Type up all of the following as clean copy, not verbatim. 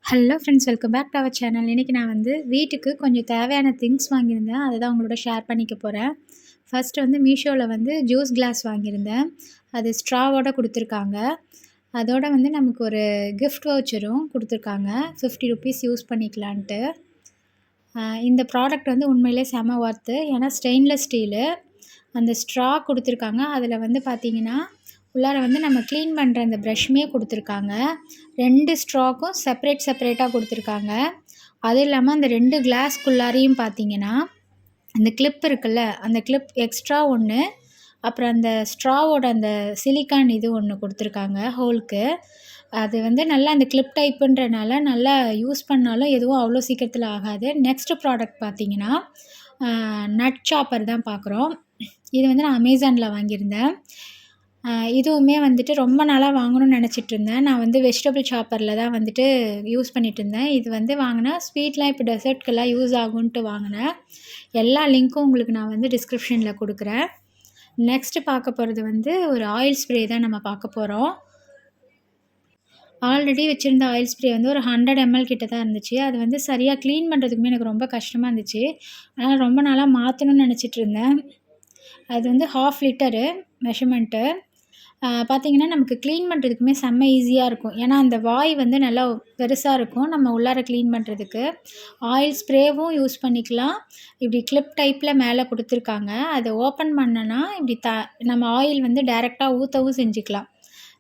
Hello friends, welcome back to our channel. இன்றைக்கி நான் வந்து வீட்டுக்கு கொஞ்சம் தேவையான திங்ஸ் வாங்கியிருந்தேன். அதை தான் உங்களோட ஷேர் பண்ணிக்க போகிறேன். ஃபர்ஸ்ட்டு வந்து மீஷோவில் வந்து ஜூஸ் கிளாஸ் வாங்கியிருந்தேன். அது ஸ்ட்ராவோட கொடுத்துருக்காங்க. அதோட வந்து நமக்கு ஒரு கிஃப்ட் வவுச்சரும் கொடுத்துருக்காங்க. 50 ருபீஸ் யூஸ் பண்ணிக்கலான்ட்டு. இந்த ப்ராடக்ட் வந்து உண்மையிலே செம ஒர்த்து. ஏன்னா ஸ்டெயின்லெஸ் ஸ்டீலு. அந்த ஸ்ட்ரா கொடுத்துருக்காங்க. அதில் வந்து பார்த்திங்கன்னா உள்ளார வந்து நம்ம க்ளீன் பண்ணுற அந்த ப்ரஷ்மே கொடுத்துருக்காங்க. 2 ஸ்ட்ராக்கும் செப்பரேட்டாக கொடுத்துருக்காங்க. அதுவும் இல்லாமல் அந்த 2 கிளாஸ்க்குள்ளாரையும் பார்த்தீங்கன்னா அந்த கிளிப் இருக்குல்ல, அந்த கிளிப் எக்ஸ்ட்ரா ஒன்று, அப்புறம் அந்த ஸ்ட்ராவோட அந்த சிலிக்கான் இது ஒன்று கொடுத்துருக்காங்க ஹோல்க்கு. அது வந்து நல்லா அந்த கிளிப் டைப்புன்றனால நல்லா யூஸ் பண்ணாலும் எதுவும் அவ்வளோ சீக்கிரத்தில் ஆகாது. நெக்ஸ்ட்டு ப்ராடக்ட் பார்த்தீங்கன்னா நட் சாப்பர் தான் பார்க்குறோம். இது வந்து நான் அமேசானில் வாங்கியிருந்தேன். இதுவுமே வந்துட்டு ரொம்ப நாளாக வாங்கணும்னு நினச்சிட்ருந்தேன். நான் வந்து வெஜிடபிள் சாப்பரில் தான் வந்துட்டு யூஸ் பண்ணிகிட்ருந்தேன். இது வந்து வாங்கினா ஸ்வீட்லாம் இப்போ டெசர்ட்க்கெல்லாம் யூஸ் ஆகுன்ட்டு வாங்கினேன். எல்லா லிங்க்கும் உங்களுக்கு நான் வந்து டிஸ்கிரிப்ஷனில் கொடுக்குறேன். நெக்ஸ்ட்டு பார்க்க போகிறது வந்து ஒரு ஆயில் ஸ்ப்ரே தான் நம்ம பார்க்க போகிறோம். ஆல்ரெடி வச்சுருந்த ஆயில் ஸ்ப்ரே வந்து ஒரு 100 ml கிட்ட தான் இருந்துச்சு. அது வந்து சரியாக க்ளீன் பண்ணுறதுக்குமே எனக்கு ரொம்ப கஷ்டமாக இருந்துச்சு. அதனால் ரொம்ப நாளாக மாற்றணும்னு நினச்சிட்ருந்தேன். அது வந்து 1/2 லிட்டரு மெஷர்மெண்ட்டு. பார்த்திங்கன்னா நமக்கு க்ளீன் பண்ணுறதுக்குமே செம்ம ஈஸியாக இருக்கும். ஏன்னா அந்த வாய் வந்து நல்லா பெருசாக இருக்கும் நம்ம உள்ளார க்ளீன் பண்ணுறதுக்கு. ஆயில் ஸ்ப்ரேவும் யூஸ் பண்ணிக்கலாம். இப்படி கிளிப் டைப்பில் மேலே கொடுத்துருக்காங்க. அதை ஓப்பன் பண்ணோன்னா இப்படி நம்ம ஆயில் வந்து டைரெக்டாக ஊற்றவும் செஞ்சுக்கலாம்.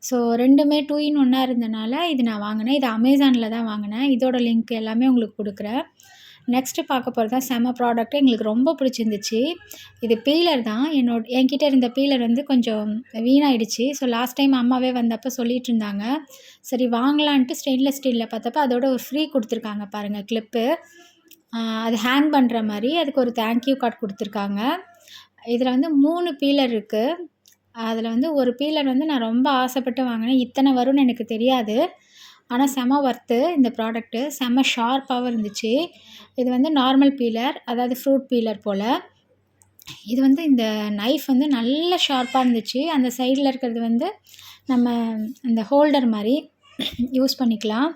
ஸோ 2மே 2 in 1 இருந்தனால இது நான் வாங்கினேன். இது அமேசானில் தான் வாங்கினேன். இதோட லிங்க் எல்லாமே உங்களுக்கு கொடுக்குறேன். நெக்ஸ்ட்டு பார்க்க போகிறது தான் செம்ம ப்ராடக்ட்டு. எங்களுக்கு ரொம்ப பிடிச்சிருந்துச்சு. இது பீலர் தான். என்கிட்ட இருந்த பீலர் வந்து கொஞ்சம் வீணாயிடுச்சு. ஸோ லாஸ்ட் டைம் அம்மாவே வந்தப்போ சொல்லிகிட்டு இருந்தாங்க. சரி வாங்கலான்ட்டு ஸ்டெயின்லெஸ் ஸ்டீலில் பார்த்தப்ப அதோட ஒரு ஃப்ரீ கொடுத்துருக்காங்க பாருங்கள் கிளிப்பு. அது ஹேங் பண்ணுற மாதிரி அதுக்கு ஒரு தேங்க்யூ கார்டு கொடுத்துருக்காங்க. இதில் வந்து 3 பீலர் இருக்குது. அதில் வந்து ஒரு பீலர் வந்து நான் ரொம்ப ஆசைப்பட்டு வாங்கினேன். இத்தனை வரும்னு எனக்கு தெரியாது. ஆனால் செம ஒர்த்து இந்த ப்ராடக்ட்டு. செம்ம ஷார்ப்பாகவும் இருந்துச்சு. இது வந்து நார்மல் பீலர், அதாவது ஃப்ரூட் பீலர் போல். இது வந்து இந்த நைஃப் வந்து நல்ல ஷார்ப்பாக இருந்துச்சு. அந்த சைடில் இருக்கிறது வந்து நம்ம அந்த ஹோல்டர் மாதிரி யூஸ் பண்ணிக்கலாம்.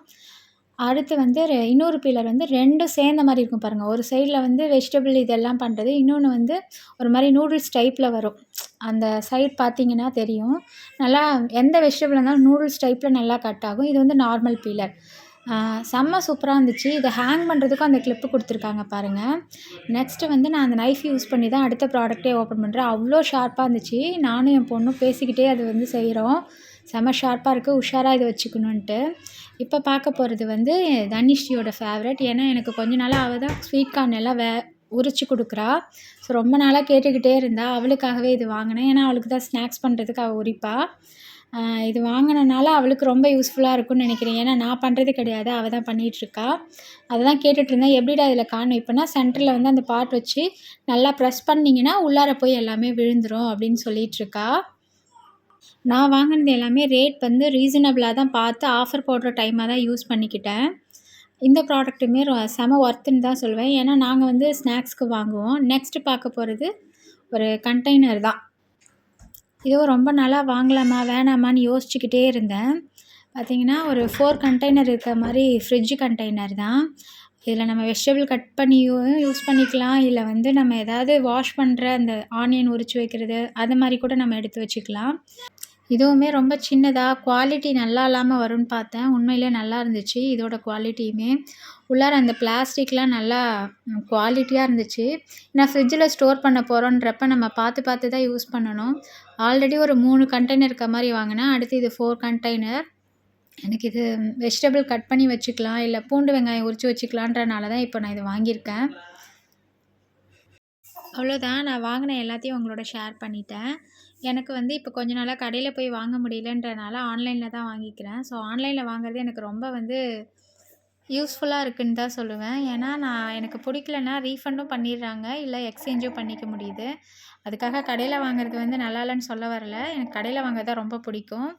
அடுத்து வந்து இன்னொரு பீலர் வந்து 2ம் சேர்ந்த மாதிரி இருக்கும் பாருங்கள். ஒரு சைடில் வந்து வெஜிடபிள் இதெல்லாம் பண்ணுறது, இன்னொன்று வந்து ஒரு மாதிரி நூடுல்ஸ் டைப்பில் வரும். அந்த சைட் பார்த்தீங்கன்னா தெரியும். நல்லா எந்த வெஜிடபிள் இருந்தாலும் நூடுல்ஸ் டைப்பில் நல்லா கட் ஆகும். இது வந்து நார்மல் பீலர். செம்ம சூப்பராக இருந்துச்சு. இதை ஹேங் பண்ணுறதுக்கும் அந்த கிளிப்பு கொடுத்துருக்காங்க பாருங்கள். நெக்ஸ்ட்டு வந்து நான் அந்த நைஃப் யூஸ் பண்ணி தான் அடுத்த ப்ராடக்ட்டே ஓப்பன் பண்ணுறேன். அவ்வளோ ஷார்ப்பாக இருந்துச்சு. நானும் என் பொண்ணும் பேசிக்கிட்டே அது வந்து செய்கிறோம். செம்ம ஷார்ப்பாக இருக்குது. உஷாராக இதை வச்சுக்கணுன்ட்டு. இப்போ பார்க்க போகிறது வந்து தனிஷ்டியோட ஃபேவரட். ஏன்னா எனக்கு கொஞ்ச நாளாக அவள் தான் ஸ்வீட் கார்ன் எல்லாம் உரிச்சு கொடுக்குறா. ஸோ ரொம்ப நாளாக கேட்டுக்கிட்டே இருந்தா. அவளுக்காகவே இது வாங்கினேன். ஏன்னா அவளுக்கு தான் ஸ்நாக்ஸ் பண்ணுறதுக்கு அவள் உரிப்பா. இது வாங்கினனால அவளுக்கு ரொம்ப யூஸ்ஃபுல்லாக இருக்கும்னு நினைக்கிறேன். ஏன்னா நான் பண்ணுறது கிடையாது, அவள் தான் பண்ணிகிட்ருக்கா. அதை தான் கேட்டுட்ருந்தேன், எப்படிடா இதில் காண்பிப்பேன்னா சென்டரில் வந்து அந்த பார்ட் வச்சு நல்லா ப்ரெஸ் பண்ணிங்கன்னா உள்ளார போய் எல்லாமே விழுந்துடும் அப்படின்னு சொல்லிகிட்ருக்கா. நான் வாங்கினது எல்லாமே ரேட் வந்து ரீசனபிளாக தான் பார்த்து ஆஃபர் போடுற டைமாக தான் யூஸ் பண்ணிக்கிட்டேன். இந்த ப்ராடக்ட்டுமே செம ஒர்த்துன்னு தான் சொல்லுவேன். ஏன்னா நாங்கள் வந்து ஸ்நாக்ஸ்க்கு வாங்குவோம். நெக்ஸ்ட்டு பார்க்க போகிறது ஒரு கண்டெய்னர் தான். இதுவும் ரொம்ப நாளாக வாங்கலாமா வேணாமான்னு யோசிச்சுக்கிட்டே இருந்தேன். பார்த்திங்கன்னா ஒரு 4 கண்டெய்னர் இருக்கிற மாதிரி ஃப்ரிட்ஜ் கண்டெய்னர் தான். இதில் நம்ம வெஜிடபிள் கட் பண்ணியும் யூஸ் பண்ணிக்கலாம். இல்லை வந்து நம்ம ஏதாவது வாஷ் பண்ணுற அந்த ஆனியன் உரித்து வைக்கிறது அது மாதிரி கூட நம்ம எடுத்து வச்சுக்கலாம். இதுவுமே ரொம்ப சின்னதாக குவாலிட்டி நல்லா இல்லாமல் வரும்னு பார்த்தேன். உண்மையிலே நல்லா இருந்துச்சு இதோட குவாலிட்டியுமே. உள்ளார அந்த பிளாஸ்டிக்லாம் நல்லா குவாலிட்டியாக இருந்துச்சு. ஏன்னா ஃப்ரிட்ஜில் ஸ்டோர் பண்ண போகிறோன்றப்ப நம்ம பார்த்து தான் யூஸ் பண்ணணும். ஆல்ரெடி ஒரு 3 கண்டெய்னர் இருக்க மாதிரி வாங்கினேன். அடுத்து இது 4 கண்டெய்னர். எனக்கு இது வெஜிடபிள் கட் பண்ணி வச்சுக்கலாம், இல்லை பூண்டு வெங்காயம் உரித்து வச்சுக்கலான்றனால தான் இப்போ நான் இது வாங்கியிருக்கேன். அவ்வளோதான். நான் வாங்கின எல்லாத்தையும் உங்களோட ஷேர் பண்ணிட்டேன். எனக்கு வந்து இப்போ கொஞ்ச நாளாக கடையில் போய் வாங்க முடியலன்றனால ஆன்லைனில் தான் வாங்கிக்கிறேன். ஸோ ஆன்லைனில் வாங்குறது எனக்கு ரொம்ப வந்து யூஸ்ஃபுல்லாக இருக்குன்னு தான் சொல்லுவேன். ஏன்னா எனக்கு பிடிக்கலன்னா ரீஃபண்டும் பண்ணிடுறாங்க, இல்லை எக்ஸ்சேஞ்சும் பண்ணிக்க முடியுது. அதுக்காக கடையில் வாங்குறது வந்து நல்லா இல்லைன்னு சொல்ல வரல. எனக்கு கடையில் வாங்குறது தான் ரொம்ப பிடிக்கும்.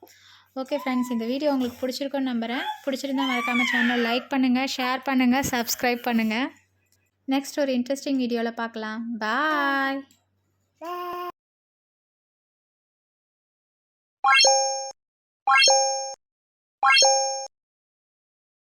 ஓகே ஃப்ரெண்ட்ஸ், இந்த வீடியோ உங்களுக்கு பிடிச்சிருக்குன்னு நம்புகிறேன். பிடிச்சிருந்தா மறக்காமல் சேனலை லைக் பண்ணுங்கள், ஷேர் பண்ணுங்கள், சப்ஸ்கிரைப் பண்ணுங்கள். நெக்ஸ்ட் ஒரு இன்ட்ரெஸ்டிங் வீடியோவில் பார்க்கலாம். பாய்.